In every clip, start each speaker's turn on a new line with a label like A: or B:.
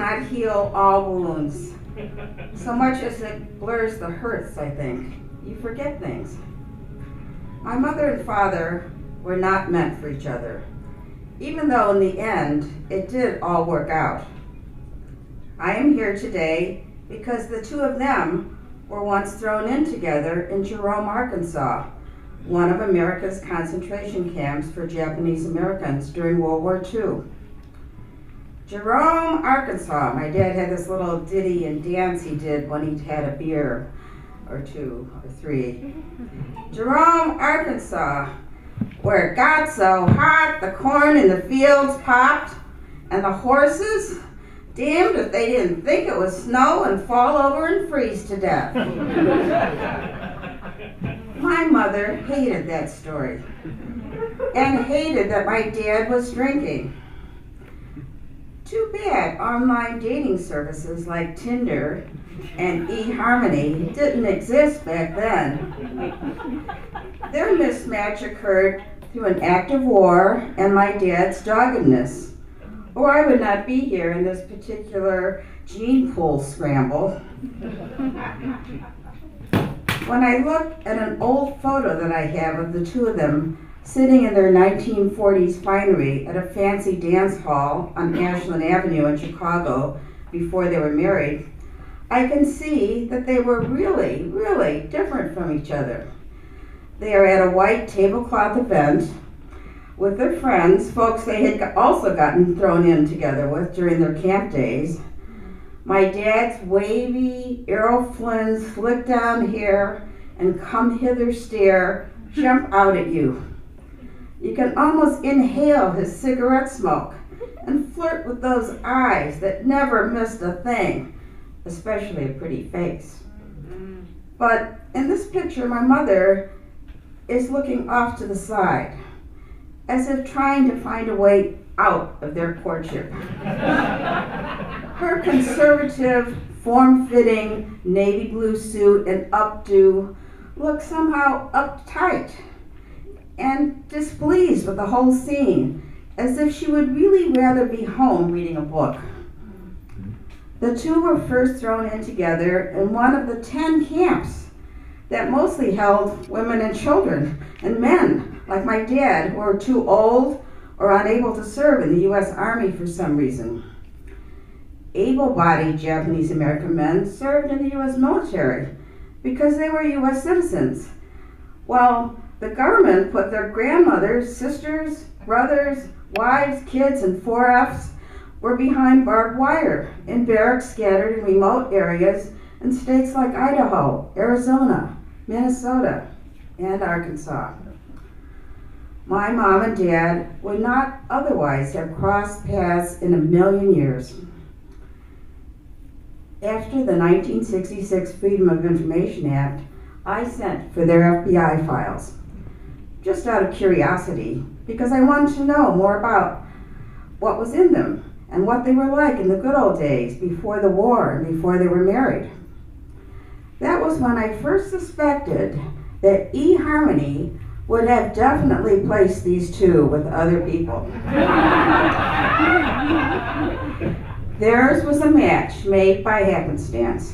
A: not heal all wounds, so much as it blurs the hurts, I think. You forget things. My mother and father were not meant for each other, even though in the end, it did all work out. I am here today because the two of them were once thrown in together in Jerome, Arkansas, one of America's concentration camps for Japanese Americans during World War II. Jerome, Arkansas. My dad had this little ditty and dance he did when he had a beer or two or three. Jerome, Arkansas, where it got so hot the corn in the fields popped and the horses, damned if they didn't think it was snow and fall over and freeze to death. My mother hated that story and hated that my dad was drinking. Too bad online dating services like Tinder and eHarmony didn't exist back then. Their mismatch occurred through an act of war and my dad's doggedness, or I would not be here in this particular gene pool scramble. When I look at an old photo that I have of the two of them sitting in their 1940s finery at a fancy dance hall on Ashland Avenue in Chicago before they were married, I can see that they were really, really different from each other. They are at a white tablecloth event with their friends, folks they had also gotten thrown in together with during their camp days. My dad's wavy, Errol Flynn, slick down hair and come hither stare jump out at you. You can almost inhale his cigarette smoke and flirt with those eyes that never missed a thing, especially a pretty face. But in this picture, my mother is looking off to the side, as if trying to find a way out of their courtship. Her conservative, form-fitting navy blue suit and updo look somehow uptight and displeased with the whole scene, as if she would really rather be home reading a book. The two were first thrown in together in one of the 10 camps that mostly held women and children and men, like my dad, who were too old or unable to serve in the U.S. Army for some reason. Able-bodied Japanese American men served in the U.S. military because they were U.S. citizens, while the government put their grandmothers, sisters, brothers, wives, kids, and 4Fs were behind barbed wire in barracks scattered in remote areas in states like Idaho, Arizona, Minnesota, and Arkansas. My mom and dad would not otherwise have crossed paths in a million years. After the 1966 Freedom of Information Act, I sent for their FBI files, just out of curiosity, because I wanted to know more about what was in them and what they were like in the good old days before the war and before they were married. That was when I first suspected that eHarmony would have definitely placed these two with other people. Theirs was a match made by happenstance.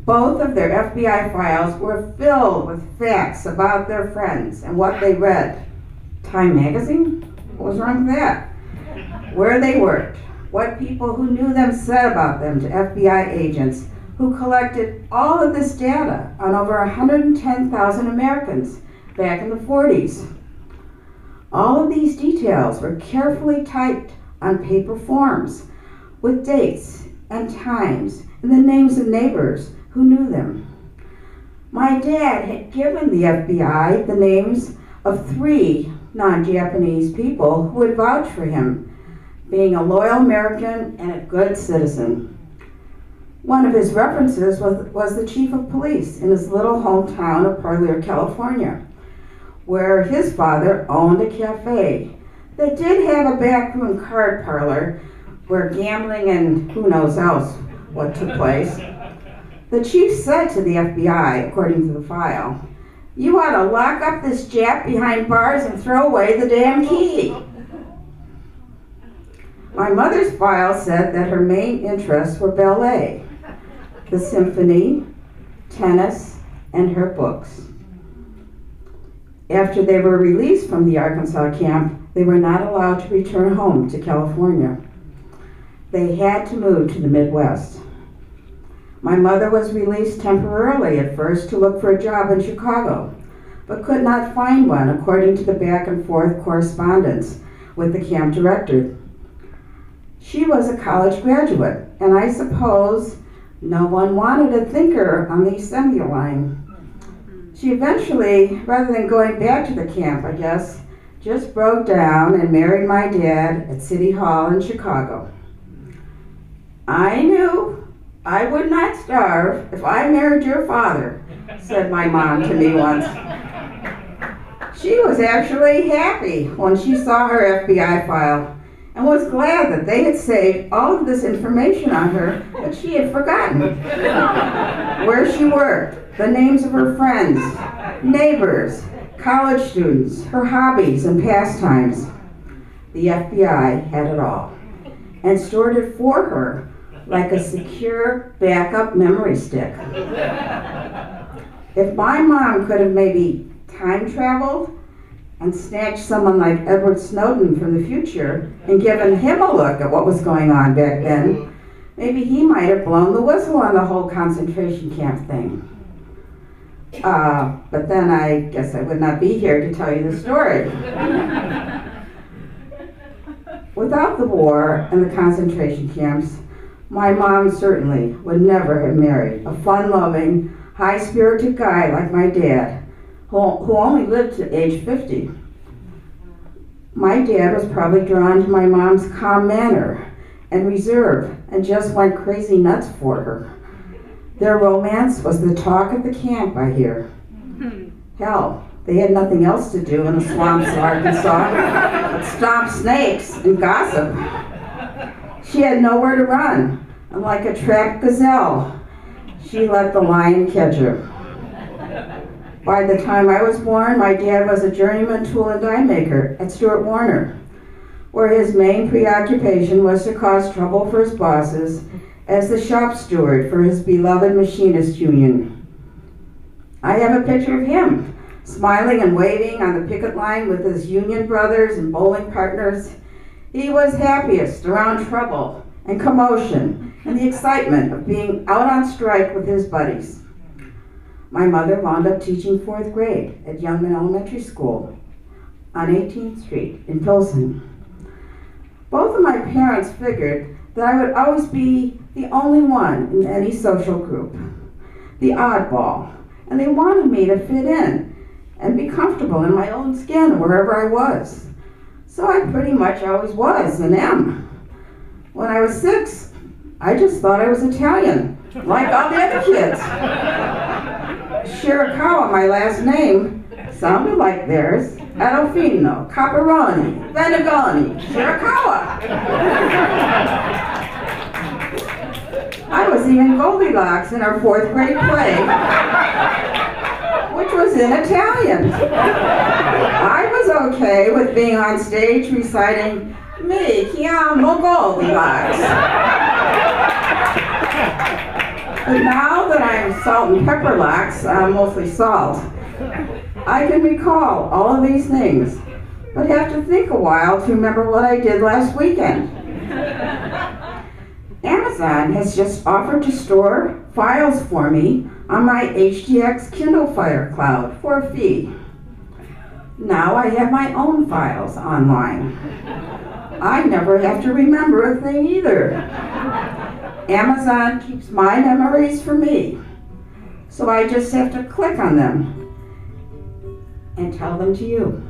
A: Both of their FBI files were filled with facts about their friends and what they read. Time magazine? What was wrong with that? Where they worked, what people who knew them said about them to FBI agents who collected all of this data on over 110,000 Americans back in the 40s. All of these details were carefully typed on paper forms with dates and times and the names of neighbors who knew them. My dad had given the FBI the names of 3 non-Japanese people who would vouch for him, being a loyal American and a good citizen. One of his references was the chief of police in his little hometown of Parlier, California, where his father owned a cafe that did have a backroom card parlor where gambling and who knows else what took place. The chief said to the FBI, according to the file, "You ought to lock up this Jap behind bars and throw away the damn key." My mother's file said that her main interests were ballet, the symphony, tennis, and her books. After they were released from the Arkansas camp, they were not allowed to return home to California. They had to move to the Midwest. My mother was released temporarily at first to look for a job in Chicago, but could not find one according to the back and forth correspondence with the camp director. She was a college graduate, and I suppose no one wanted a thinker on the assembly line. She eventually, rather than going back to the camp, I guess, just broke down and married my dad at City Hall in Chicago. I knew I would not starve if I married your father, said my mom to me once. She was actually happy when she saw her FBI file and was glad that they had saved all of this information on her that she had forgotten. Where she worked, the names of her friends, neighbors, college students, her hobbies and pastimes. The FBI had it all and stored it for her like a secure backup memory stick. If my mom could have maybe time traveled and snatched someone like Edward Snowden from the future and given him a look at what was going on back then, maybe he might have blown the whistle on the whole concentration camp thing. But then I guess I would not be here to tell you the story. Without the war and the concentration camps, my mom certainly would never have married a fun-loving, high-spirited guy like my dad, who only lived to age 50. My dad was probably drawn to my mom's calm manner and reserve and just went crazy nuts for her. Their romance was the talk of the camp, I hear. Hell, they had nothing else to do in the swamps of Arkansas but stomp snakes and gossip. She had nowhere to run, and like a trapped gazelle, she let the lion catch her. By the time I was born, my dad was a journeyman tool and die maker at Stuart Warner, where his main preoccupation was to cause trouble for his bosses as the shop steward for his beloved machinist union. I have a picture of him, smiling and waving on the picket line with his union brothers and bowling partners. He was happiest around trouble and commotion and the excitement of being out on strike with his buddies. My mother wound up teaching 4th grade at Youngman Elementary School on 18th Street in Pilsen. Both of my parents figured that I would always be the only one in any social group, the oddball, and they wanted me to fit in and be comfortable in my own skin wherever I was. So I pretty much always was and am. When I was 6, I just thought I was Italian, like all the other kids. Shirakawa, my last name, sounded like theirs. Adolfino, Caparoni, Venegoni, Shirakawa. I was even Goldilocks in our 4th grade play, which was in Italian. I was okay with being on stage reciting, "Mi chiamo Goldilocks." But now that I'm Salt and Pepper Locks, mostly salt, I can recall all of these things, but have to think a while to remember what I did last weekend. Amazon has just offered to store files for me on my HDX Kindle Fire Cloud for a fee. Now I have my own files online. I never have to remember a thing either. Amazon keeps my memories for me, so I just have to click on them and tell them to you.